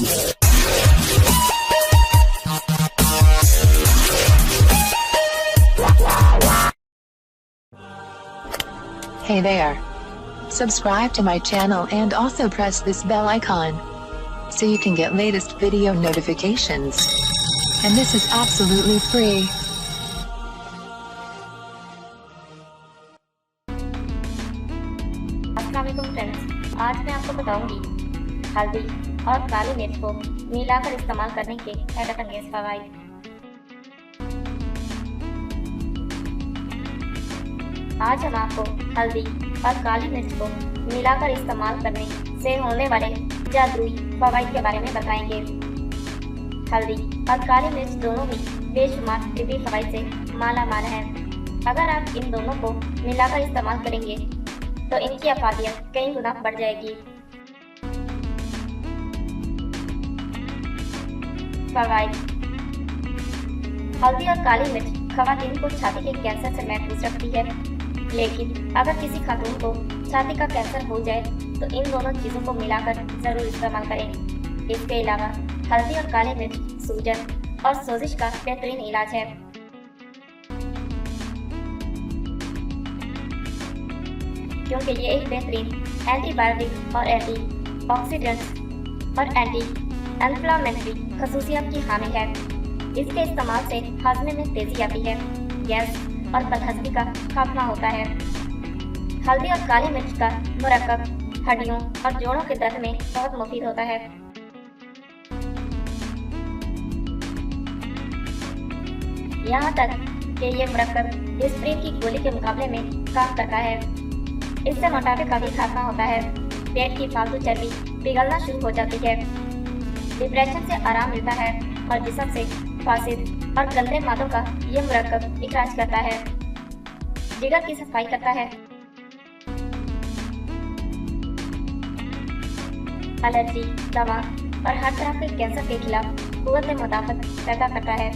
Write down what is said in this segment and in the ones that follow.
Hey there. Subscribe to my channel and also press this bell icon so you can get latest video notifications. And this is absolutely free. अस्सलाम वालेकुम friends, आज मैं आपको बताऊंगी हल्दी और काली मिर्च को मिलाकर इस्तेमाल करने के हैरत अंगेज फवाइद। आज हम आपको हल्दी और काली मिर्च को मिलाकर इस्तेमाल करने से होने वाले जादुई फवाइद के बारे में बताएंगे। हल्दी और काली मिर्च दोनों ही बेशुमार तिब्बी फवाइद से माला माल है। अगर आप इन दोनों को मिलाकर इस्तेमाल करेंगे तो इनकी अफादियत कई गुना बढ़ जाएगी। फवाइद। हल्दी और काली मिर्च खवातीन को छाती के कैंसर से महफूज रखती है, लेकिन अगर किसी खातून को छाती का कैंसर हो जाए तो इन दोनों चीज़ों को मिलाकर जरूर इस्तेमाल करें। इसके अलावा हल्दी और काली मिर्च सूजन और सोजिश का बेहतरीन इलाज है। क्योंकि ये एक बेहतरीन एंटीबायोटिक और एंटी ऑक्सीडेंट और एंटी इन्फ्लेमेटरी खसूसियात की हामी है। इसके इस्तेमाल से हाजमे में तेजी आती है, गैस और बदहजमी का खात्मा होता है। हल्दी और काली मिर्च का मुरक्कब हड्डियों और जोड़ों के दर्द में बहुत मुफीद होता है। यहाँ तक कि ये मुरक्कब एस्प्रिन की गोली के मुकाबले में काम करता है। इससे मोटापे का भी खात्मा होता है, पेट की फालतू चर्बी पिघलना शुरू हो जाती है, डिप्रेशन से आराम मिलता है और जिस्म से फासिद और गंदे मादों का ये मुरक्कब इखराज करता है, जिगर की सफाई करता है, एलर्जी, दमा और हर तरह के कैंसर के खिलाफ कुव्वत मुदाफ़त पैदा करता है।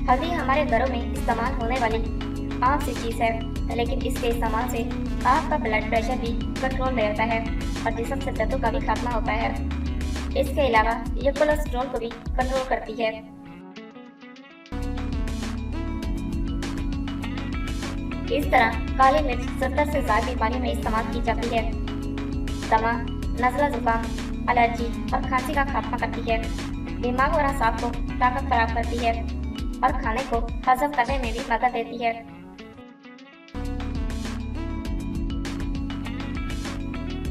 हल्दी हमारे घरों में इस्तेमाल होने वाली आम सी चीज़ है, लेकिन इसके इस्तेमाल से आपका ब्लड प्रेशर भी कंट्रोल में रहता है और जिस्म से दर्दों का भी खात्मा होता है। इसके अलावा ये कोलेस्ट्रॉल को भी कंट्रोल करती है। इस तरह काली मिर्च 70 से ज़्यादा बीमारियों में इस्तेमाल की जाती है। दमा, नज़ला, जुकाम, एलर्जी और खांसी का खात्मा करती है, दिमाग और असाब को ताकत फराहम करती है और खाने को हजम करने में भी मदद देती है।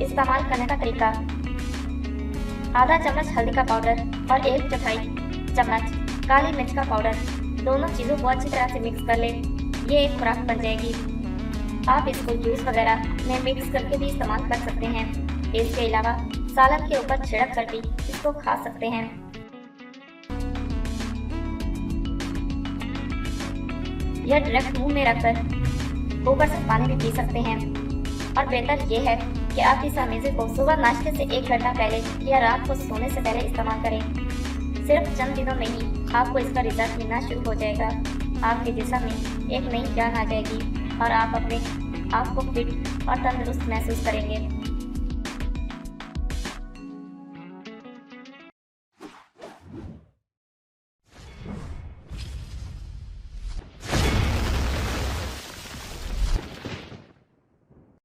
इस्तेमाल करने का तरीका: आधा चम्मच हल्दी का पाउडर और 1/4 चम्मच काली मिर्च का पाउडर, दोनों चीज़ों को अच्छी तरह से मिक्स कर लें। ये एक खुराक बन जाएगी। आप इसको जूस वगैरह में मिक्स करके भी इस्तेमाल कर सकते हैं। इसके अलावा सालन के ऊपर छिड़क कर भी इसको खा सकते हैं। यह डायरेक्ट मुंह में रखकर ऊपर से पानी भी पी सकते हैं। और बेहतर यह है कि आप इस अमेज़े को सुबह नाश्ते से 1 घंटा पहले या रात को सोने से पहले इस्तेमाल करें। सिर्फ चंद दिनों में ही आपको इसका रिजल्ट मिलना शुरू हो जाएगा। आपके जिस्म में एक नई जान आ जाएगी और आप अपने आप को फिट और तंदुरुस्त महसूस करेंगे।